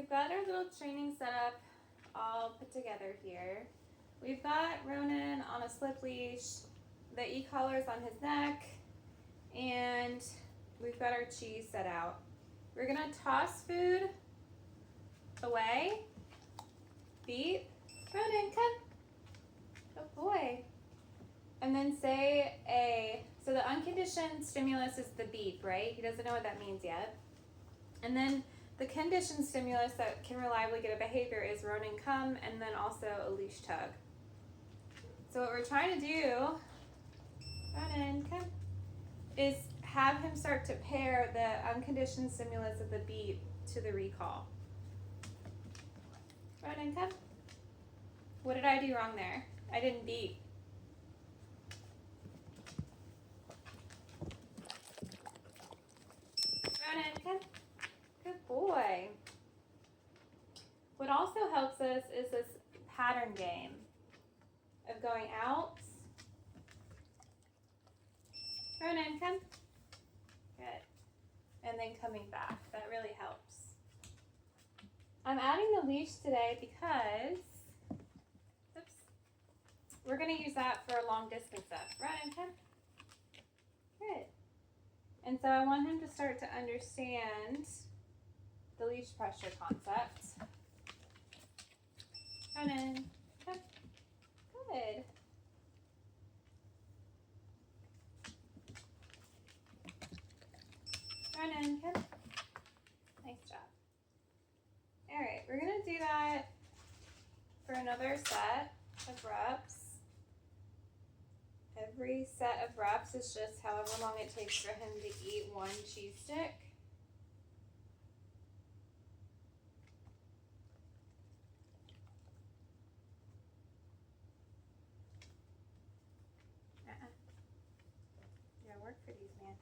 we've got our little training setup all put together here. We've got Ronan on a slip leash, the e-collar's on his neck, and we've got our cheese set out. We're gonna toss food away. Beep. Ronan, come. Good boy. And then say a, so the unconditioned stimulus is the beep, right? He doesn't know what that means yet. And then the conditioned stimulus that can reliably get a behavior is Ronan, come, and then also a leash tug. So what we're trying to do, Ronan, come, is have him start to pair the unconditioned stimulus of the beep to the recall. Ronan, come. What did I do wrong there? I didn't beep. Ronan, come. Good boy. What also helps us is this pattern game of going out. Ronan, come. Good. And then coming back. That really helps. I'm adding the leash today because, oops, we're going to use that for a long distance up. Ronan, come. Good. And so I want him to start to understand the leash pressure concept. Ronan, come. Good. Ronan, come. Nice job. All right, we're gonna do that for another set of reps. Every set of reps is just however long it takes for him to eat one cheese stick. You gotta work for these, man.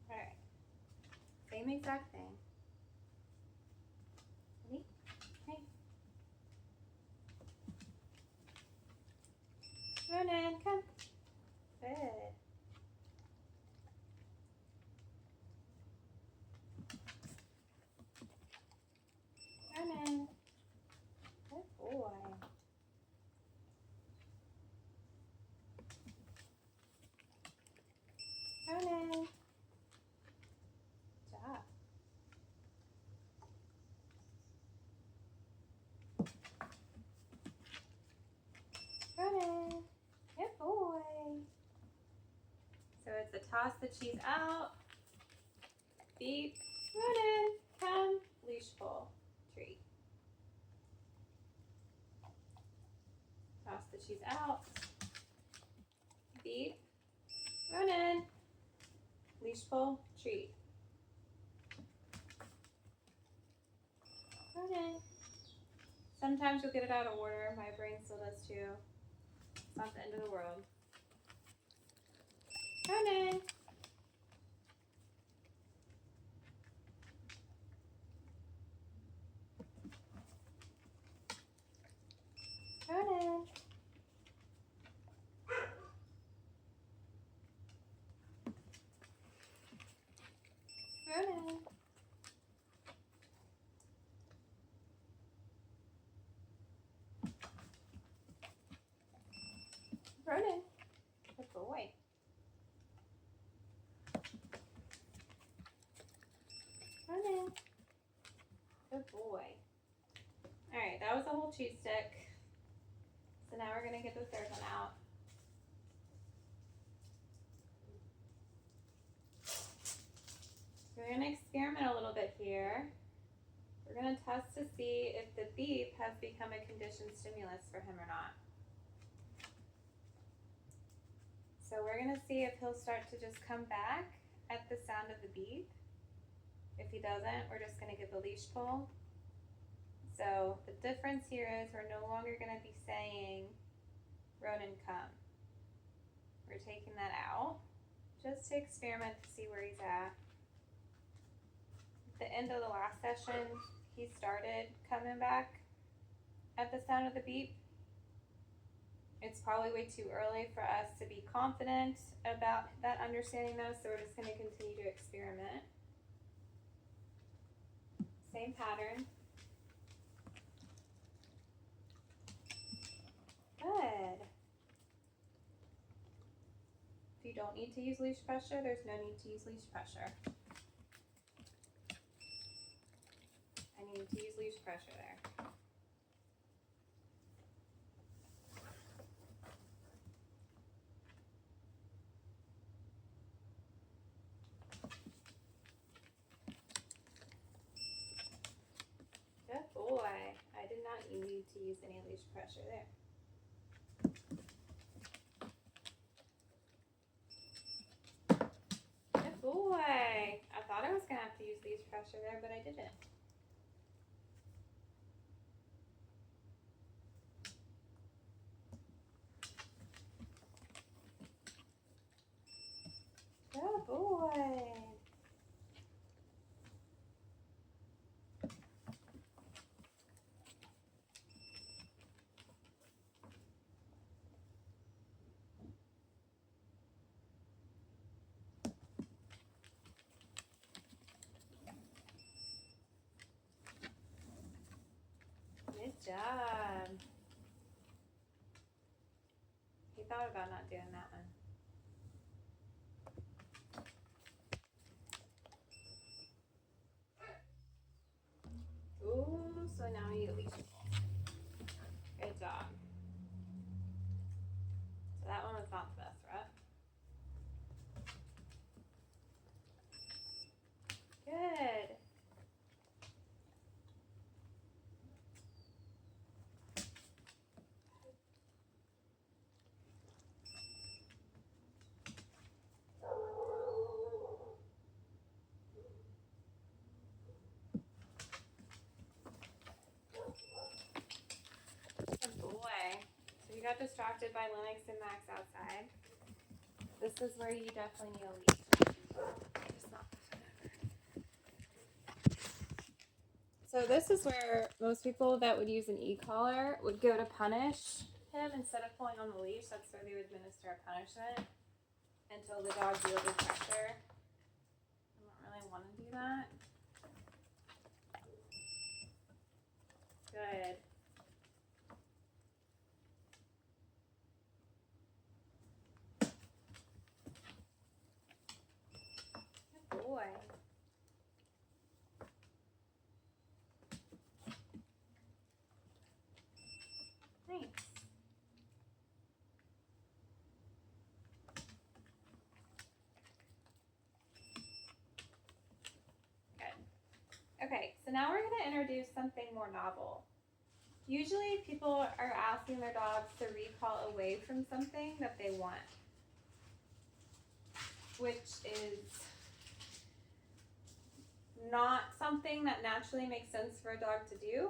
All right, same exact thing. Ready? Okay. Ronan, come. Good. Ronan. Good boy. Ronan. Good job. Ronan. Good boy. So it's a toss the cheese out. Beep. Ronan, come. Leash pull. Treat. Toss the cheese out. Beep. Ronan. Leash pull. Treat. Ronan. Sometimes you'll get it out of order. My brain still does too. It's not the end of the world. Ronan. Ronan. Ronan. Ronan. Good boy. Ronan. Good boy. All right, that was a whole cheese stick. So now we're gonna get the third one out. We're gonna experiment a little bit here. We're gonna test to see if the beep has become a conditioned stimulus for him or not. So we're gonna see if he'll start to just come back at the sound of the beep. If he doesn't, we're just gonna give the leash pull. So the difference here is we're no longer gonna be saying Ronan, come. We're taking that out. just to experiment to see where he's at. At the end of the last session, he started coming back at the sound of the beep. It's probably way too early for us to be confident about that understanding though, so we're just going to continue to experiment. Same pattern. Good. If you don't need to use leash pressure, there's no need to use leash pressure. I need to use leash pressure there. Good boy. I did not need to use any leash pressure there. Good boy. I thought I was going to have to use leash pressure there, but I didn't. Good boy. Good job. He thought about not doing that one. Ooh, so now we need a leash ball. Good job. So that one was not the best route. Good. Good boy. So you got distracted by Lennox and Max outside. This is where you definitely need a leash. Just knock this one over. So this is where most people that would use an e-collar would go to punish him instead of pulling on the leash. That's where they would administer a punishment until the dog yielded pressure. I don't really want to do that. Good. Good boy. Nice. Good. Okay, so now we're going to introduce something more novel. Usually people are asking their dogs to recall away from something that they want, which is not something that naturally makes sense for a dog to do.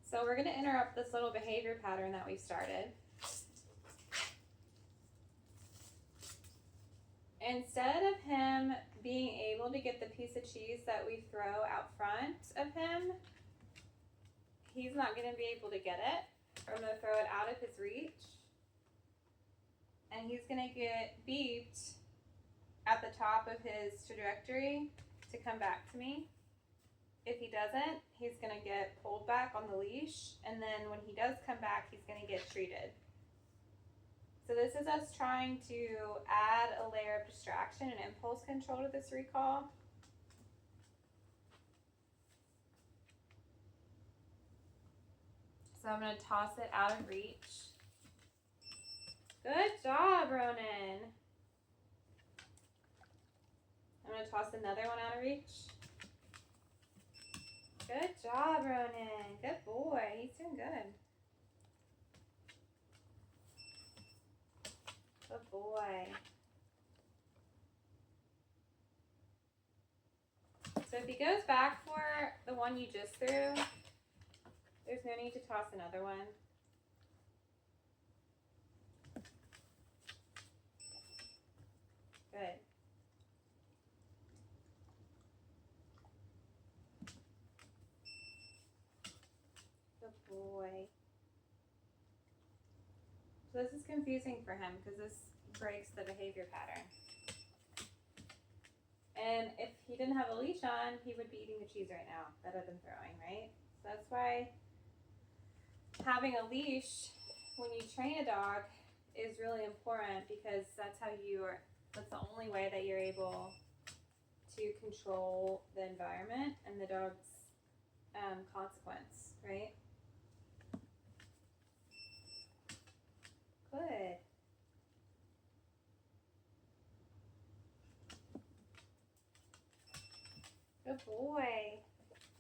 So we're going to interrupt this little behavior pattern that we started. Instead of him being able to get the piece of cheese that we throw out front of him, he's not going to be able to get it. I'm going to throw it out of his reach. And he's going to get beeped at the top of his trajectory to come back to me. If he doesn't, he's going to get pulled back on the leash. And then when he does come back, he's going to get treated. So this is us trying to add a layer of distraction and impulse control to this recall. So I'm going to toss it out of reach. Good job, Ronan. I'm going to toss another one out of reach. Good job, Ronan. Good boy. He's doing good. Good boy. So if he goes back for the one you just threw, there's no need to toss another one. this is confusing for him because this breaks the behavior pattern. And if he didn't have a leash on, he would be eating the cheese right now that I've been throwing, right? So that's why having a leash when you train a dog is really important, because that's the only way that you're able to control the environment and the dog's consequence, right? Good. Good boy.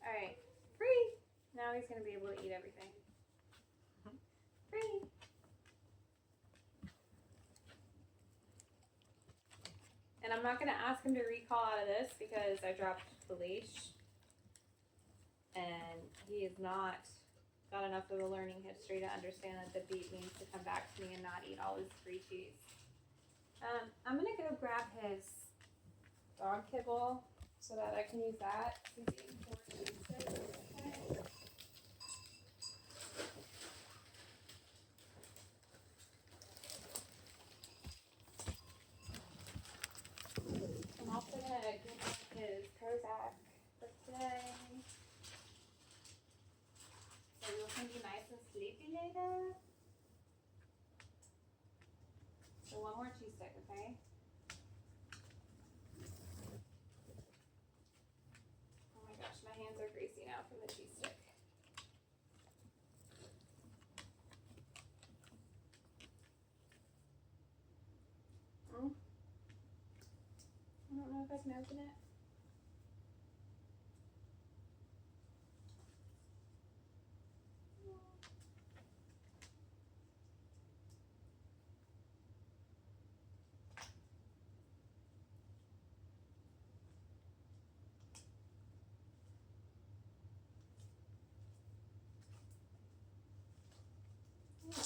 All right, free. Now he's gonna be able to eat everything. Free. And I'm not gonna ask him to recall out of this because I dropped the leash, and he has not got enough of a learning history to understand that the beat needs to come back to me and not eat all his free cheese. I'm gonna go grab his dog kibble so that I can use that. He's eating 4 cheese sticks. Okay. I'm also gonna give him his Prozac for today. So you can be nice and sleepy later. So 1 more cheese stick, okay? Oh my gosh, my hands are greasy now from the cheese stick. I don't know if I can open it.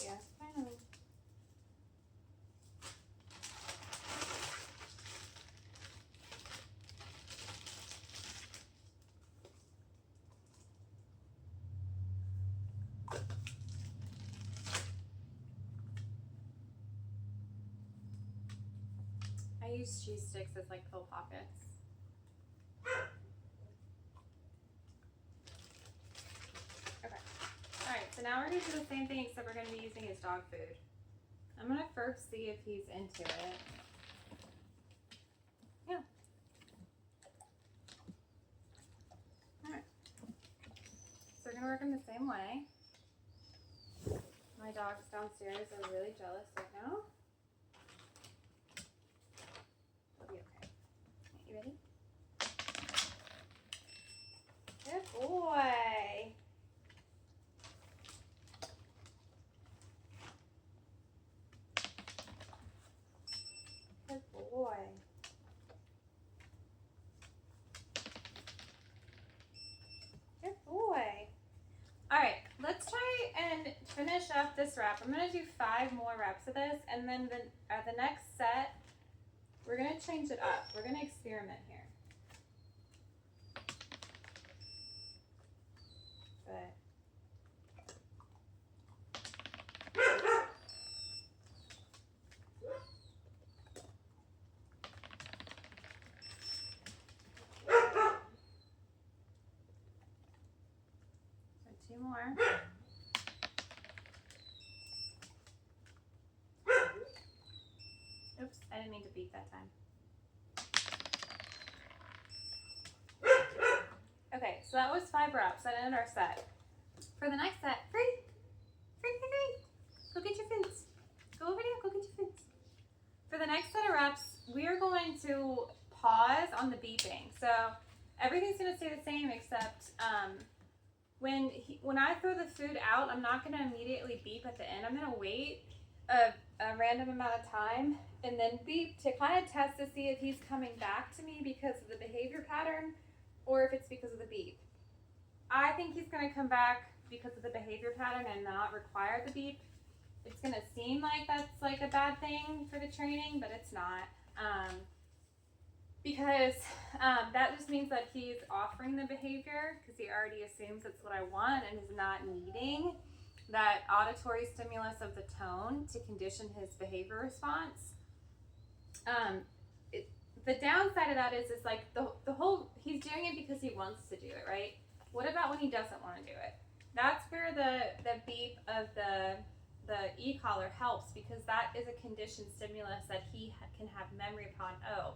Yeah, finally. I use cheese sticks as like pill pockets. Okay. Alright, so now we're going to do the same thing, except we're going to be using his dog food. I'm going to first see if he's into it. Yeah. Alright. So we're going to work in the same way. My dogs downstairs are really jealous right now. It'll be okay. You ready? Good boy. Good boy. Good boy. All right, let's try and finish up this wrap. I'm gonna do 5 more reps of this, and then the next set, we're gonna change it up. We're gonna experiment here. But so 2 more. Oops, I didn't mean to beat that time. Okay, so that was 5 reps. That ended our set. For the next set, free. Go get your foods. Go over there, go get your foods. For the next set of reps, we are going to pause on the beeping. So everything's going to stay the same, except when I throw the food out, I'm not going to immediately beep at the end. I'm going to wait a random amount of time and then beep to kind of test to see if he's coming back to me because of the behavior pattern or if it's because of the beep. I think he's going to come back because of the behavior pattern and not require the beep. It's going to seem like that's like a bad thing for the training, but it's not. Because that just means that he's offering the behavior because he already assumes that's what I want and is not needing that auditory stimulus of the tone to condition his behavior response. The downside of that is like the whole, he's doing it because he wants to do it, right? What about when he doesn't want to do it? That's where the beep of the e-collar helps, because that is a conditioned stimulus that he can have memory upon. Oh,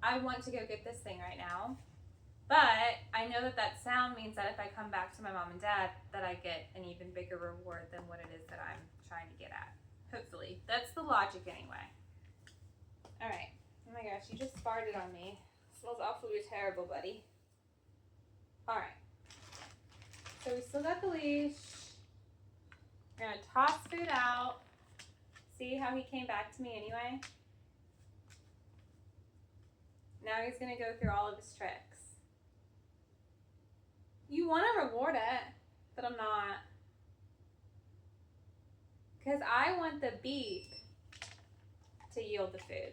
I want to go get this thing right now, but I know that sound means that if I come back to my mom and dad, that I get an even bigger reward than what it is that I'm trying to get at. Hopefully. That's the logic anyway. All right. Oh my gosh, you just farted on me. It smells awfully terrible, buddy. All right. So we still got the leash. We're going to toss food out. See how he came back to me anyway? Now he's going to go through all of his tricks. You want to reward it, but I'm not. Because I want the beep to yield the food.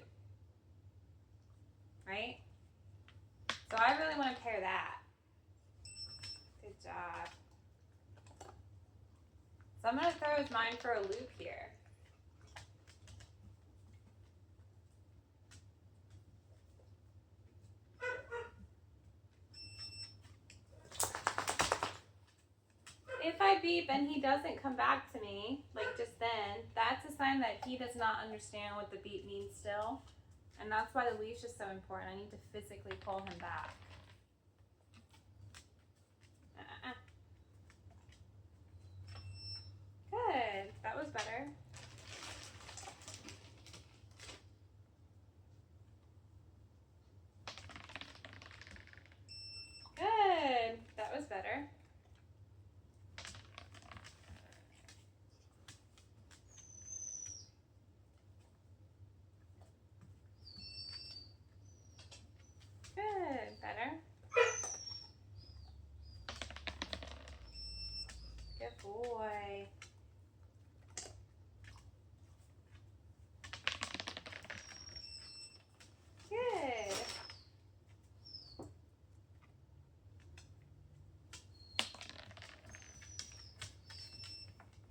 Right? So I really want to pair that. Good job. So I'm going to throw his mind for a loop here. If I beep and he doesn't come back to me, like just then, that's a sign that he does not understand what the beep means still. And that's why the leash is so important. I need to physically pull him back. Good. That was better. Good. That was better. Good. Better. Good boy. Good.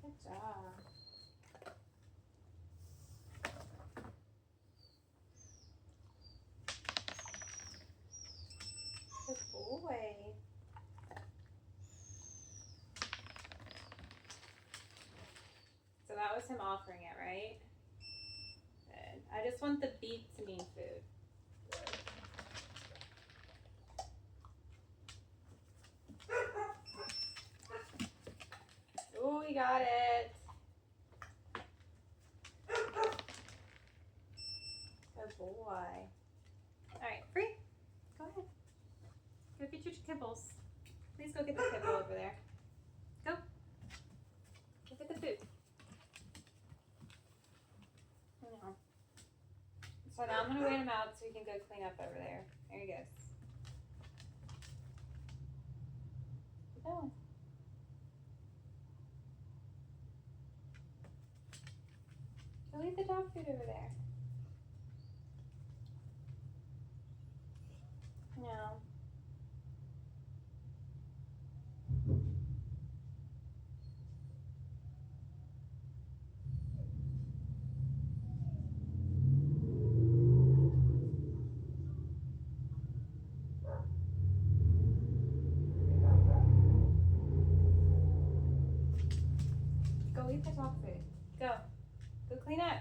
Good job. Good boy. So that was him offering it, right? Good. I just want the beep to mean food. Oh, we got it. Good boy. All right, free. Go ahead. Go get your kibbles. Please go get the kibble over there. Go. Go get the food. No. So now I'm going to wait him out so he can go clean up over there. There he goes. Keep going. Go eat the dog food over there. No. Go eat the dog food. Go. Go clean up.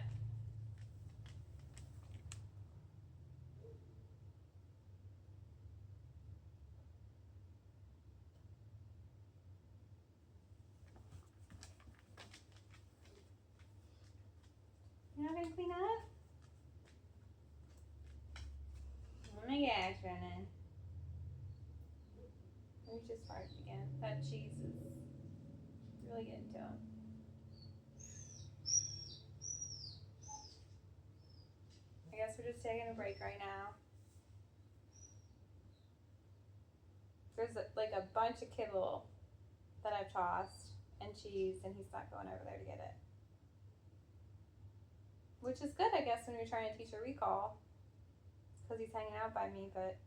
You're not going to clean up? Oh my gosh, Ronan. We just farted again. That cheese is really getting to him. I guess we're just taking a break right now. There's like a bunch of kibble that I've tossed and cheese, and he's not going over there to get it. Which is good, I guess, when you're trying to teach a recall, because he's hanging out by me, but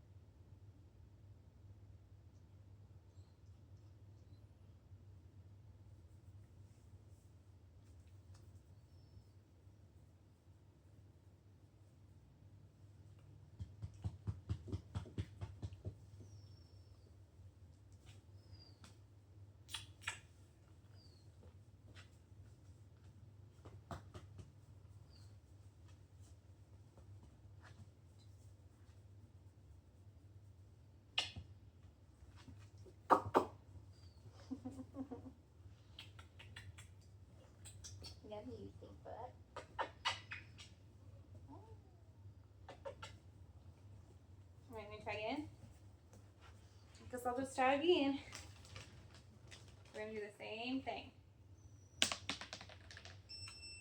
heavy, you think, but. Alright, let me try again. Because I'll just try again. We're going to do the same thing.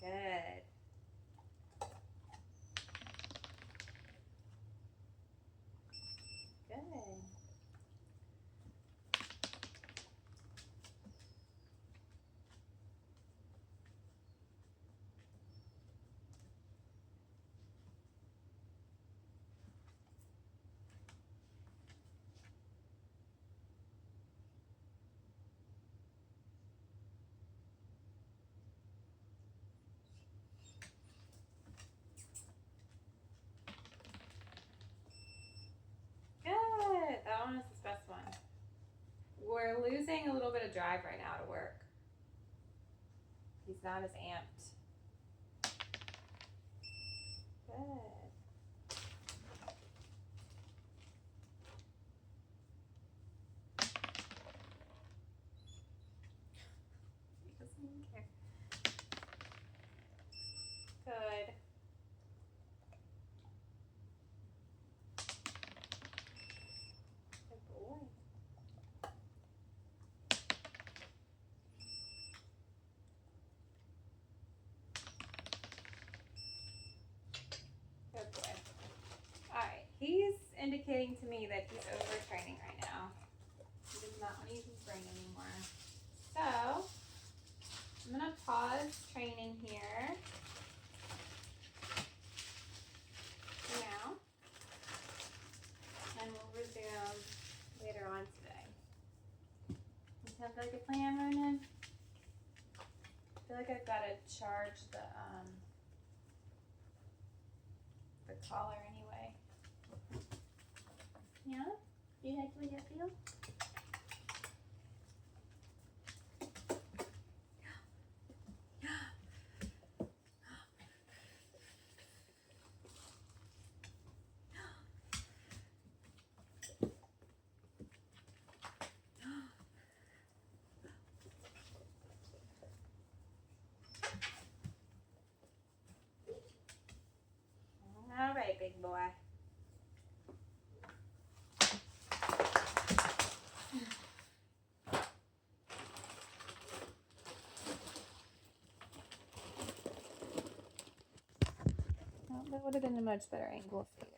Good. Good. Good. That one is the best one. We're losing a little bit of drive right now to work. He's not as amped. Good. He doesn't even care. Good. Good boy. Good boy. Alright, he's indicating to me that he's overtraining right now. He does not want to use his brain anymore. So, I'm going to pause training here for now. And we'll resume later on today. Sounds like a plan, Ronan? I feel like I've got to charge the collar anyway. Yeah? Do you like the way that feels? All right, big boy. Well, that would have been a much better angle for you.